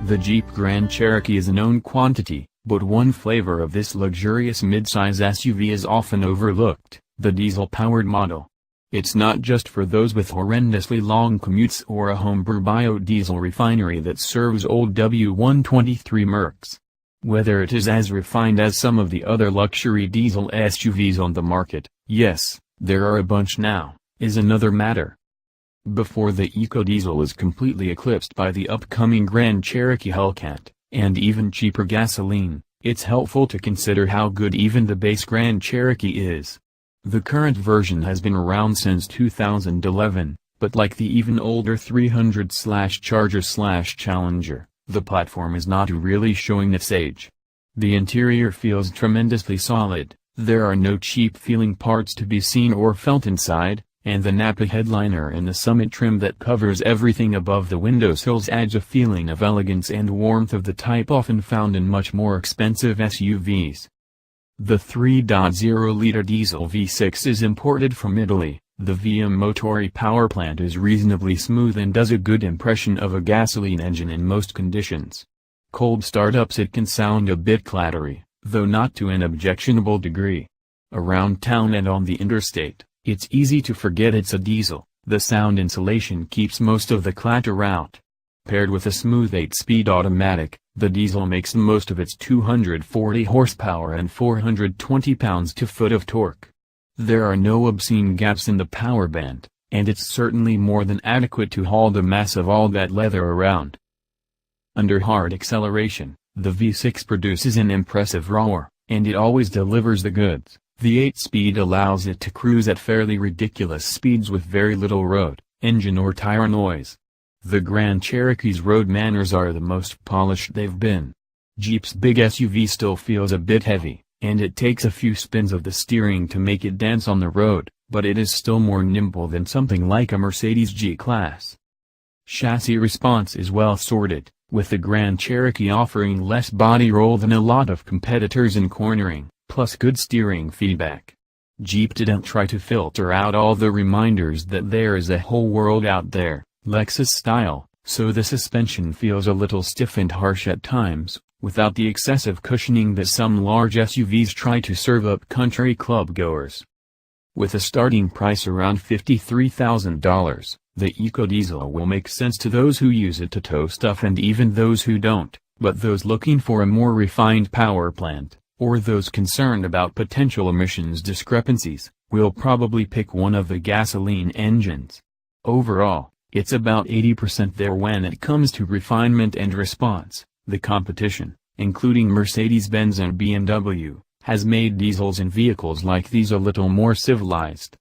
The Jeep Grand Cherokee is a known quantity, but one flavor of this luxurious midsize SUV is often overlooked: the diesel-powered model. It's not just for those with horrendously long commutes or a homebrew biodiesel refinery that serves old W123 Mercs. Whether it is as refined as some of the other luxury diesel SUVs on the market, yes, there are a bunch now, is another matter. Before the eco-diesel is completely eclipsed by the upcoming Grand Cherokee Hellcat, and even cheaper gasoline, it's helpful to consider how good even the base Grand Cherokee is. The current version has been around since 2011, but like the even older 300/Charger/Challenger, the platform is not really showing its age. The interior feels tremendously solid, there are no cheap-feeling parts to be seen or felt inside, and the Napa headliner and the Summit trim that covers everything above the windowsills adds a feeling of elegance and warmth of the type often found in much more expensive SUVs. The 3.0-liter diesel V6 is imported from Italy. The VM Motori powerplant is reasonably smooth and does a good impression of a gasoline engine in most conditions. Cold startups it can sound a bit clattery, though not to an objectionable degree. Around town and on the interstate, it's easy to forget it's a diesel. The sound insulation keeps most of the clatter out. Paired with a smooth 8-speed automatic, the diesel makes the most of its 240 horsepower and 420 pounds-to-foot of torque. There are no obscene gaps in the power band, and it's certainly more than adequate to haul the mass of all that leather around. Under hard acceleration, the V6 produces an impressive roar, and it always delivers the goods. The 8-speed allows it to cruise at fairly ridiculous speeds with very little road, engine or tire noise. The Grand Cherokee's road manners are the most polished they've been. Jeep's big SUV still feels a bit heavy, and it takes a few spins of the steering to make it dance on the road, but it is still more nimble than something like a Mercedes G-Class. Chassis response is well sorted, with the Grand Cherokee offering less body roll than a lot of competitors in cornering, plus good steering feedback. Jeep didn't try to filter out all the reminders that there is a whole world out there, Lexus style, so the suspension feels a little stiff and harsh at times, without the excessive cushioning that some large SUVs try to serve up country club-goers. With a starting price around $53,000, the eco-diesel will make sense to those who use it to tow stuff and even those who don't, but those looking for a more refined power plant, or those concerned about potential emissions discrepancies, will probably pick one of the gasoline engines. Overall, it's about 80% there when it comes to refinement and response. The competition, including Mercedes-Benz and BMW, has made diesels in vehicles like these a little more civilized.